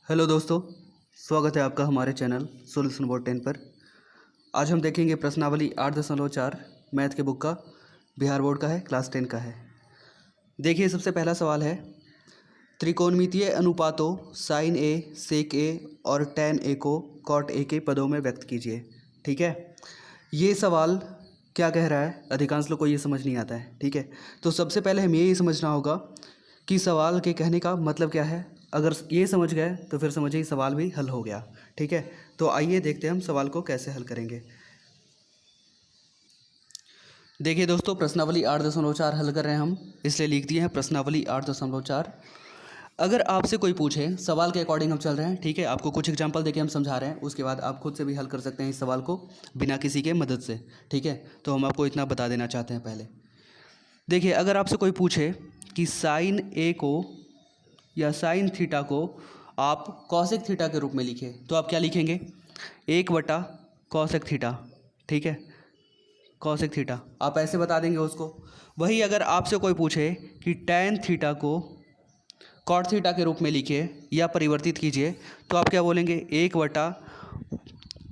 Hello दोस्तों, स्वागत है आपका हमारे चैनल सॉल्यूशन बोर्ड 10 पर। आज हम देखेंगे प्रश्नावली 8.4 मैथ के बुक का, बिहार बोर्ड का है, क्लास 10 का है। देखिए, सबसे पहला सवाल है, त्रिकोणमितीय अनुपातों साइन ए, सेक ए और टैन ए को कॉट ए के पदों में व्यक्त कीजिए। ठीक है, ये सवाल क्या कह रहा है, अधिकांश लोग को ये समझ नहीं आता है। ठीक है, तो सबसे पहले हमें ये समझना होगा कि सवाल के कहने का मतलब क्या है। अगर ये समझ गए तो फिर समझिए सवाल भी हल हो गया। ठीक है, तो आइए देखते हैं हम सवाल को कैसे हल करेंगे। देखिए दोस्तों, प्रश्नावली 8.4 हल कर रहे हैं हम, इसलिए लिख दिए हैं प्रश्नावली 8.4। अगर आपसे कोई पूछे, सवाल के अकॉर्डिंग हम चल रहे हैं। ठीक है, आपको कुछ एग्जांपल देके हम समझा रहे हैं, उसके बाद आप खुद से भी हल कर सकते हैं इस सवाल को बिना किसी के मदद से। ठीक है, तो हम आपको इतना बता देना चाहते हैं पहले। देखिए, अगर आपसे कोई पूछे कि साइन ए को या साइन थीटा को आप कॉसेक थीटा के रूप में लिखें, तो आप क्या लिखेंगे? 1 बटा कॉसेक थीटा। ठीक है, कॉसेक थीटा आप ऐसे बता देंगे उसको। वही अगर आपसे कोई पूछे कि टैन थीटा को कॉट थीटा के रूप में लिखिए या परिवर्तित कीजिए, तो आप क्या बोलेंगे? 1 बटा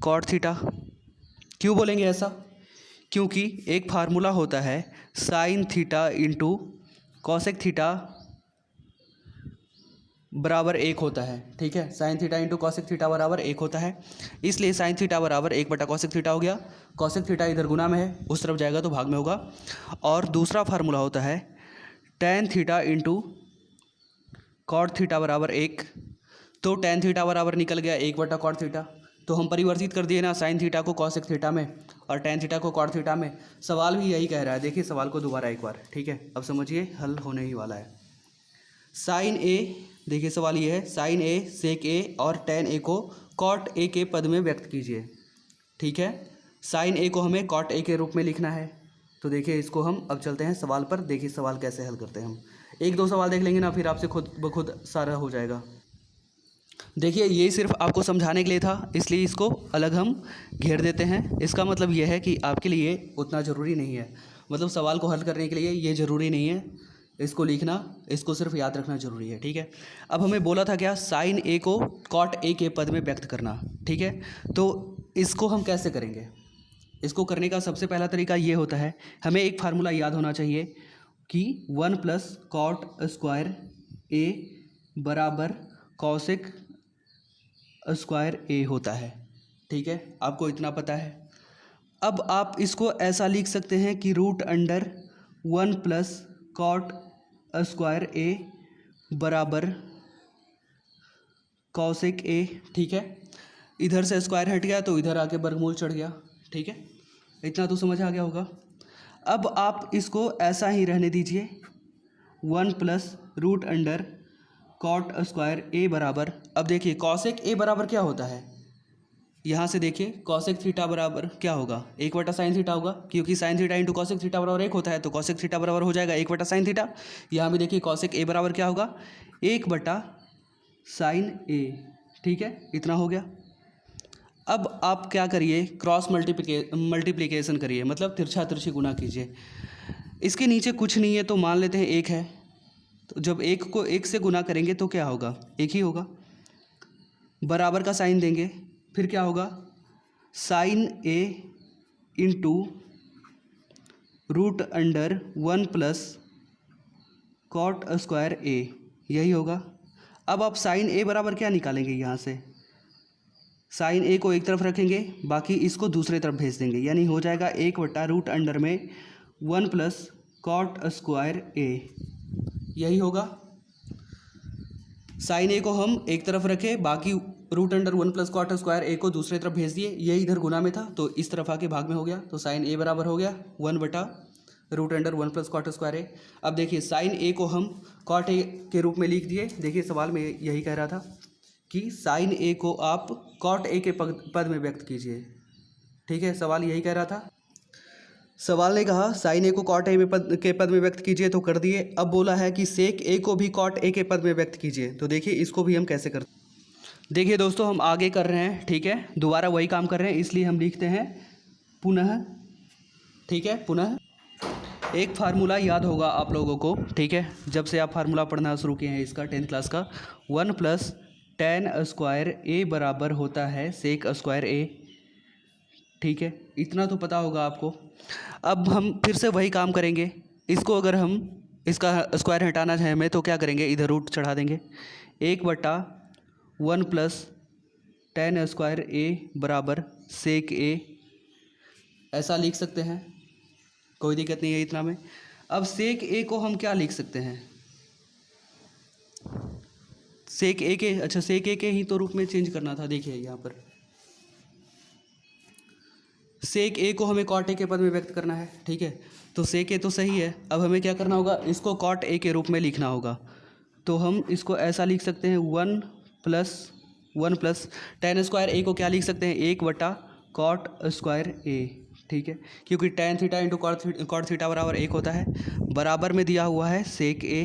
कॉट थीटा। क्यों बोलेंगे ऐसा? क्योंकि एक फार्मूला होता है sine theta into cosec theta बराबर 1 होता है। ठीक है, sine theta into cosec theta बराबर 1 होता है, इसलिए साइन थीटा बराबर 1 बटा कॉसेक थीटा हो गया। कॉसेक थीटा इधर गुना में है, उस तरफ जाएगा तो भाग में होगा। और दूसरा फार्मूला होता है tan theta into cot theta बराबर 1। तो टैन थीटा बराबर निकल गया 1 बटा कॉट थीटा, तो हम परिवर्तित कर दिए ना साइन थीटा को कॉसेक थीटा में और टैन थीटा को कॉट थीटा में। सवाल भी यही कह रहा है। देखिए सवाल को दोबारा एक बार। ठीक है, अब समझिए हल होने ही वाला है। साइन ए, देखिए सवाल ये है, साइन ए, सेक ए और टैन ए को कॉट ए के पद में व्यक्त कीजिए। ठीक है, साइन ए को हमें कॉट ए के रूप में लिखना है। तो देखिए इसको हम अब चलते हैं सवाल पर। देखिए सवाल कैसे हल करते हैं हम। एक दो सवाल देख लेंगे ना, फिर आपसे खुद ब खुद सारा हो जाएगा। देखिए ये सिर्फ आपको समझाने के लिए था, इसलिए इसको अलग हम घेर देते हैं। इसका मतलब यह है कि आपके लिए उतना ज़रूरी नहीं है, मतलब सवाल को हल करने के लिए ये ज़रूरी नहीं है इसको लिखना, इसको सिर्फ याद रखना ज़रूरी है। ठीक है, अब हमें बोला था क्या? साइन ए को कॉट ए के पद में व्यक्त करना। ठीक है, तो इसको हम कैसे करेंगे? इसको करने का सबसे पहला तरीका ये होता है, हमें एक फार्मूला याद होना चाहिए कि 1 प्लस कॉट स्क्वायर ए बराबर कॉसेक स्क्वायर ए होता है। ठीक है, आपको इतना पता है। अब आप इसको ऐसा लिख सकते हैं कि root under 1 plus cot square A बराबर कॉसेक ए। ठीक है, इधर से स्क्वायर हट गया तो इधर आके वर्गमूल चढ़ गया। ठीक है, इतना तो समझ आ गया होगा। अब आप इसको ऐसा ही रहने दीजिए, 1 plus root under cot square A बराबर, अब देखिए कॉसेक ए बराबर क्या होता है, यहाँ से देखिए कॉसेक थीटा बराबर क्या होगा? 1 बटा साइन थीटा होगा, क्योंकि sine theta into cosec theta बराबर 1 होता है, तो कॉसेक थीटा बराबर हो जाएगा 1 बटा साइन थीटा। यहाँ भी देखिए कॉसेक ए बराबर क्या होगा? 1 बटा साइन ए। ठीक है, इतना हो गया। अब आप क्या करिए, क्रॉस मल्टीप्लिकेशन करिए, मतलब तिरछा तिरछी गुना कीजिए। इसके नीचे कुछ नहीं है तो मान लेते हैं 1 है, तो जब 1 को 1 से गुना करेंगे तो क्या होगा? 1 ही होगा। बराबर का साइन देंगे, फिर क्या होगा? Sine A into root under 1 plus cot square A, यही होगा। अब आप साइन ए बराबर क्या निकालेंगे? यहाँ से साइन ए को एक तरफ रखेंगे, बाकी इसको दूसरे तरफ भेज देंगे, यानी हो जाएगा 1 बटा रूट अंडर में 1 प्लस कॉट स्क्वायर ए, यही होगा। साइन ए को हम एक तरफ रखे, बाकी root under 1 plus cot square A को दूसरे तरफ भेज दिए, ये इधर गुना में था तो इस तरफ आके भाग में हो गया, तो साइन ए बराबर हो गया 1 बटा root under 1 plus cot square A. अब देखिए साइन ए को हम कॉट ए के रूप में लिख दिए। देखिए सवाल में यही कह रहा था कि साइन ए को आप कॉट ए के पद में व्यक्त कीजिए। ठीक है, सवाल यही कह रहा था। सवाल ने कहा साइन ए को कॉट ए के पद में व्यक्त कीजिए, तो कर दिए। अब बोला है कि सेक ए को भी कॉट ए के पद में व्यक्त कीजिए, तो देखिए इसको भी हम कैसे करते हैं। देखिए दोस्तों, हम आगे कर रहे हैं। ठीक है, दोबारा वही काम कर रहे हैं, इसलिए हम लिखते हैं पुनः। ठीक है, पुनः। एक फार्मूला याद होगा आप लोगों को। ठीक है, जब से आप फार्मूला पढ़ना शुरू किए हैं इसका 10th क्लास का, 1 प्लस टेन स्क्वायर ए बराबर होता है सेक स्क्वायर ए। ठीक है, इतना तो पता होगा आपको। अब हम फिर से वही काम करेंगे। इसको अगर हम इसका स्क्वायर हटाना चाहें हमें तो क्या करेंगे, इधर रूट चढ़ा देंगे। 1/1 प्लस टेन स्क्वायर ए बराबर सेक ए, ऐसा लिख सकते हैं, कोई दिक्कत नहीं है इतना में। अब सेक ए को हम क्या लिख सकते हैं, सेक ए के, अच्छा सेक ए के ही तो रूप में चेंज करना था। देखिए यहाँ पर सेक ए को हमें कॉट ए के पद में व्यक्त करना है। ठीक है, तो सेक ए तो सही है। अब हमें क्या करना होगा, इसको कॉट ए के रूप में लिखना होगा। तो हम इसको ऐसा लिख सकते हैं 1 प्लस टेन स्क्वायर ए को क्या लिख सकते हैं, 1/कॉट स्क्वायर ए। ठीक है, क्योंकि tan theta into cot theta बराबर 1 होता है। बराबर में दिया हुआ है सेक ए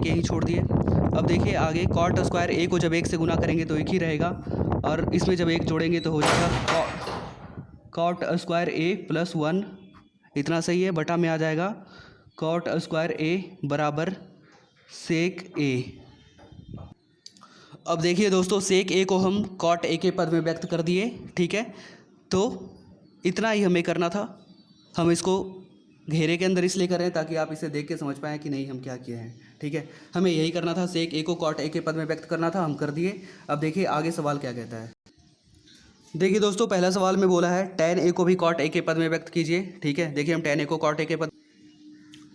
ही छोड़ दिए। अब देखिए आगे कॉट स्क्वायर ए को जब 1 से गुना करेंगे तो 1 ही रहेगा, और इसमें जब 1 जोड़ेंगे तो हो जाएगा कॉट स्क्वायर ए प्लस 1, इतना सही है। बटा में आ जाएगा कॉट स्क्वायर ए बराबर सेक ए। अब देखिए दोस्तों, सेक ए को हम कॉट ए के पद में व्यक्त कर दिए। ठीक है, तो इतना ही हमें करना था। हम इसको घेरे के अंदर इसलिए कर रहे हैं ताकि आप इसे देख के समझ पाएँ कि नहीं हम क्या किए हैं। ठीक है, हमें यही करना था, सेक ए को कॉट ए के पद में व्यक्त करना था, हम कर दिए। अब देखिए आगे सवाल क्या कहता है। देखिए दोस्तों, पहला सवाल में बोला है टेन ए को भी कॉट ए के पद में व्यक्त कीजिए। ठीक है, देखिए हम टेन ए को कॉट ए के पद,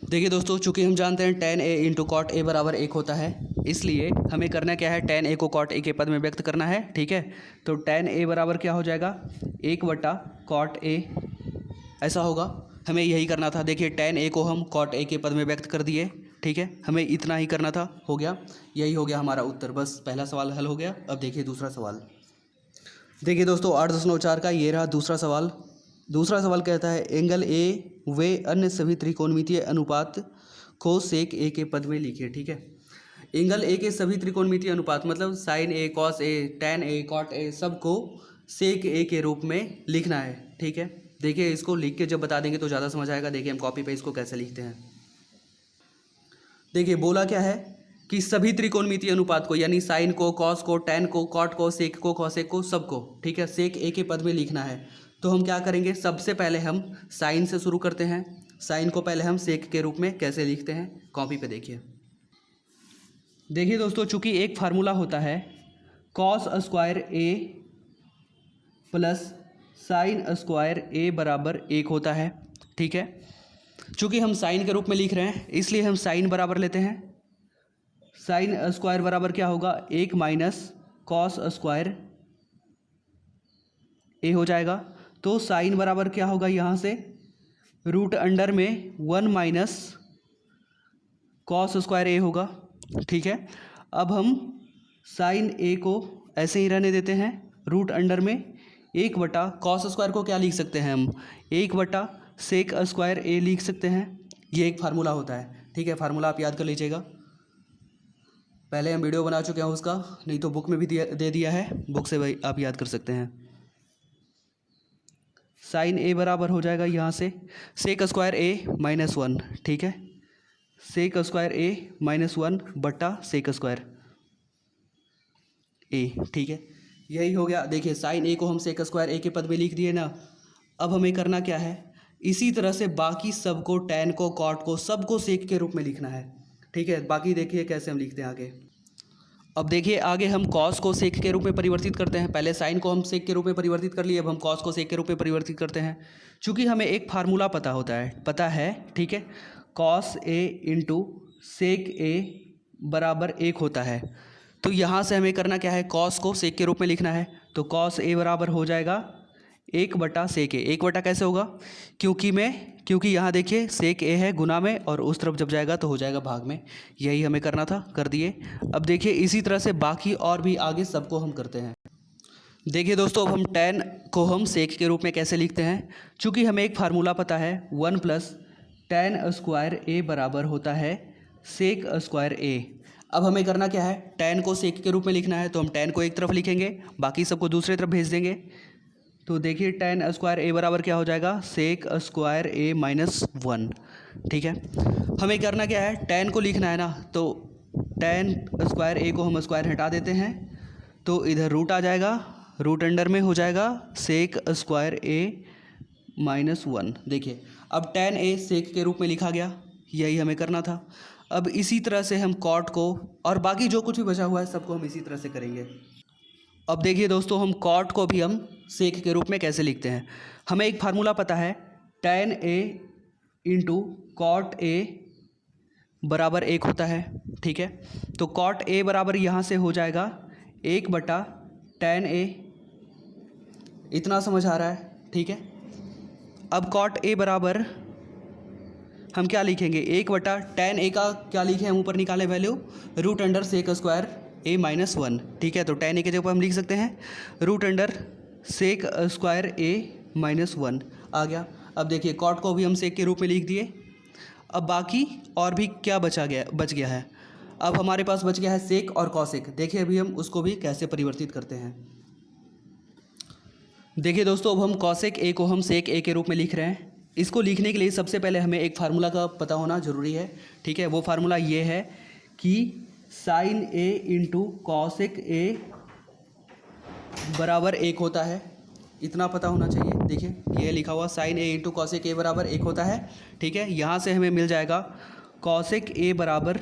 देखिए दोस्तों चूंकि हम जानते हैं tan A into cot A बराबर 1 होता है, इसलिए हमें करना क्या है, टेन ए को कॉट ए के पद में व्यक्त करना है। ठीक है, तो टेन ए बराबर क्या हो जाएगा, 1/कॉट ए, ऐसा होगा। हमें यही करना था। देखिए टेन ए को हम कॉट ए के पद में व्यक्त कर दिए। ठीक है, हमें इतना ही करना था, हो गया, यही हो गया हमारा उत्तर। बस पहला सवाल हल हो गया। अब देखिए दूसरा सवाल। देखिए दोस्तों 8.4 का ये रहा दूसरा सवाल। दूसरा सवाल कहता है एंगल ए व अन्य सभी त्रिकोणमितीय अनुपात को सेक ए के पद में लिखिए। ठीक है, एंगल ए के सभी त्रिकोणमितीय अनुपात मतलब sine A, cos A, tan A, cot A, सबको सेक ए के रूप में लिखना है। ठीक है, देखिए इसको लिख के जब बता देंगे तो ज़्यादा समझ आएगा। देखिए हम कॉपी पे इसको कैसे लिखते हैं। देखिए बोला क्या है कि सभी त्रिकोणमितीय अनुपात को, यानी साइन को, कॉस को, टैन को, कॉट को, सेक को, कॉसेक को, सबको, ठीक है, सेक ए के पद में लिखना है। तो हम क्या करेंगे, सबसे पहले हम साइन से शुरू करते हैं। साइन को पहले हम सेक के रूप में कैसे लिखते हैं, कॉपी पे देखिए। देखिए दोस्तों, चूंकि एक फार्मूला होता है cos square A plus sine square A बराबर 1 होता है। ठीक है, चूंकि हम साइन के रूप में लिख रहे हैं इसलिए हम साइन बराबर लेते हैं। साइन स्क्वायर बराबर क्या होगा, 1 माइनस कॉस स्क्वायर ए हो जाएगा। तो साइन बराबर क्या होगा, यहाँ से रूट अंडर में 1 माइनस कॉस स्क्वायर ए होगा। ठीक है, अब हम साइन ए को ऐसे ही रहने देते हैं, रूट अंडर में 1/कॉस स्क्वायर को क्या लिख सकते हैं हम, 1/सेक स्क्वायर ए लिख सकते हैं। ये एक फार्मूला होता है। ठीक है, फार्मूला आप याद कर लीजिएगा। पहले हम वीडियो बना चुके हैं उसका, नहीं तो बुक में भी दे दिया है, बुक से भाई आप याद कर सकते हैं। साइन ए बराबर हो जाएगा यहाँ से सेक स्क्वायर ए -1। ठीक है, सेक स्क्वायर ए -1 सेक स्क्वायर ए। ठीक है, यही हो गया। देखिए साइन ए को हम सेक स्क्वायर ए के पद में लिख दिए ना। अब हमें करना क्या है, इसी तरह से बाकी सबको, टैन को, कॉट को, सबको सेक के रूप में लिखना है। ठीक है, बाकी देखिए कैसे हम लिखते हैं आगे। अब देखिए आगे हम कॉस को सेक के रूप में परिवर्तित करते हैं। पहले साइन को हम सेक के रूप में परिवर्तित कर लिए, अब हम कॉस को सेक के रूप में परिवर्तित करते हैं। चूँकि हमें एक फार्मूला पता है। ठीक है, कॉस ए इंटू सेक ए बराबर 1 होता है। तो यहाँ से हमें करना क्या है, कॉस को सेक के रूप में लिखना है। तो कॉस ए बराबर हो जाएगा 1/सेक ए। 1 कैसे होगा, क्योंकि यहाँ देखिए सेक ए है गुना में, और उस तरफ जब जाएगा तो हो जाएगा भाग में। यही हमें करना था, कर दिए। अब देखिए इसी तरह से बाकी और भी आगे सबको हम करते हैं। देखिए दोस्तों, अब हम टैन को हम सेक के रूप में कैसे लिखते हैं। चूँकि हमें एक फार्मूला पता है 1 प्लस टैन स्क्वायर ए बराबर होता है सेक स्क्वायर ए। अब हमें करना क्या है, टैन को सेक के रूप में लिखना है। तो हम टैन को एक तरफ लिखेंगे, बाकी सबको दूसरी तरफ भेज देंगे। तो देखिए टैन स्क्वायर ए बराबर क्या हो जाएगा, सेक स्क्वायर ए -1। ठीक है, हमें करना क्या है, टैन को लिखना है ना। तो टैन स्क्वायर ए को हम स्क्वायर हटा देते हैं, तो इधर रूट आ जाएगा, रूट अंडर में हो जाएगा सेक स्क्वायर ए माइनस 1। देखिए अब tan a सेक के रूप में लिखा गया, यही हमें करना था। अब इसी तरह से हम कॉट को और बाकी जो कुछ भी बचा हुआ है सबको हम इसी तरह से करेंगे। अब देखिए दोस्तों, हम कॉट को भी हम सेक के रूप में कैसे लिखते हैं। हमें एक फार्मूला पता है, tan a into cot a बराबर 1 होता है, ठीक है। तो कॉट a बराबर यहाँ से हो जाएगा 1/tan a, इतना समझ आ रहा है, ठीक है। अब कॉट a बराबर हम क्या लिखेंगे, 1/tan a का क्या लिखे हम ऊपर निकालें value, root under sec square a minus 1, ठीक है। तो tan a के जगह पर हम लिख सकते हैं root under sec square a minus 1 आ गया। अब देखिए कॉट को भी हम सेक के रूप में लिख दिए। अब बाकी और भी क्या बच गया है। अब हमारे पास बच गया है सेक और कॉसेक। देखिए अभी हम उसको भी कैसे परिवर्तित करते हैं। देखिए दोस्तों, अब हम कॉसेक ए को हम सेक ए के रूप में लिख रहे हैं। इसको लिखने के लिए सबसे पहले हमें एक फार्मूला का पता होना ज़रूरी है, ठीक है। वो फार्मूला ये है कि sine A into cosec A बराबर 1 होता है, इतना पता होना चाहिए। देखिए ये लिखा हुआ sine A into cosec A बराबर 1 होता है, ठीक है। यहाँ से हमें मिल जाएगा कॉसेक ए बराबर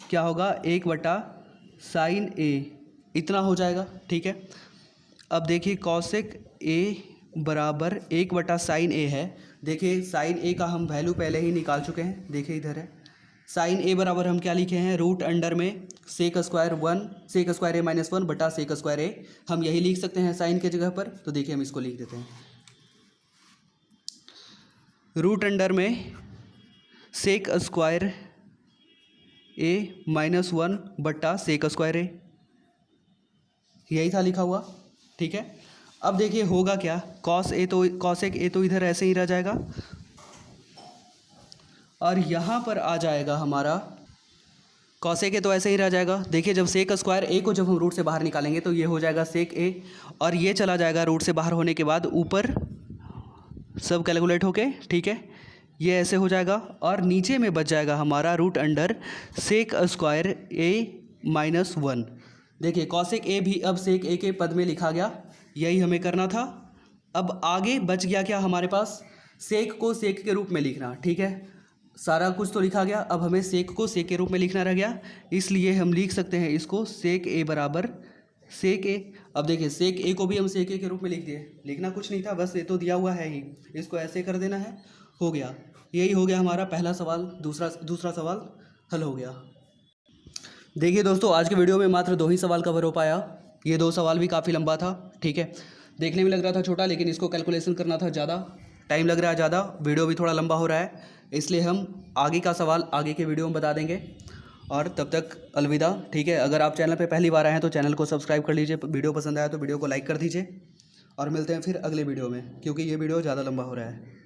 क्या होगा, 1/साइन ए, इतना हो जाएगा, ठीक है। अब देखिए कॉसेक ए बराबर 1/साइन ए है। देखिए साइन ए का हम वैल्यू पहले ही निकाल चुके हैं, देखिए इधर है। साइन ए बराबर हम क्या लिखे हैं, रूट अंडर में सेक स्क्वायर ए माइनस 1 बटा सेक स्क्वायर ए, हम यही लिख सकते हैं साइन के जगह पर। तो देखिए हम इसको लिख देते हैं, रूट अंडर में सेक स्क्वायर ए माइनस 1 बटा सेक स्क्वायर ए, यही था लिखा हुआ, ठीक है। अब देखिए होगा क्या, कॉसेक ए तो इधर ऐसे ही रह जाएगा और यहाँ पर आ जाएगा हमारा कॉसेक ए, तो ऐसे ही रह जाएगा। देखिए जब सेक स्क्वायर ए को जब हम रूट से बाहर निकालेंगे तो ये हो जाएगा सेक ए, और ये चला जाएगा रूट से बाहर होने के बाद ऊपर सब कैलकुलेट होके, ठीक है। ये ऐसे हो जाएगा और नीचे में बच जाएगा हमारा रूट अंडर सेक स्क्वायर ए माइनस 1। देखिए कॉसेक ए भी अब सेक ए के पद में लिखा गया, यही हमें करना था। अब आगे बच गया क्या हमारे पास, सेक को सेक के रूप में लिखना, ठीक है। सारा कुछ तो लिखा गया, अब हमें सेक को सेक के रूप में लिखना रह गया, इसलिए हम लिख सकते हैं इसको सेक ए बराबर सेक ए। अब देखिए सेक ए को भी हम सेक ए के रूप में लिख दिए, लिखना कुछ नहीं था, बस ये तो दिया हुआ है ही, इसको ऐसे कर देना है, हो गया। यही हो गया हमारा पहला सवाल। दूसरा सवाल हल हो गया। देखिए दोस्तों, आज के वीडियो में मात्र 2 ही सवाल कवर हो पाया। ये 2 सवाल भी काफ़ी लंबा था, ठीक है। देखने में लग रहा था छोटा, लेकिन इसको कैलकुलेशन करना था ज़्यादा, टाइम लग रहा है ज़्यादा, वीडियो भी थोड़ा लंबा हो रहा है, इसलिए हम आगे का सवाल आगे के वीडियो में बता देंगे। और तब तक अलविदा, ठीक है। अगर आप चैनल पे पहली बार आए हैं तो चैनल को सब्सक्राइब कर लीजिए, वीडियो पसंद आया तो वीडियो को लाइक कर दीजिए, और मिलते हैं फिर अगले वीडियो में, क्योंकि ये वीडियो ज़्यादा लंबा हो रहा है।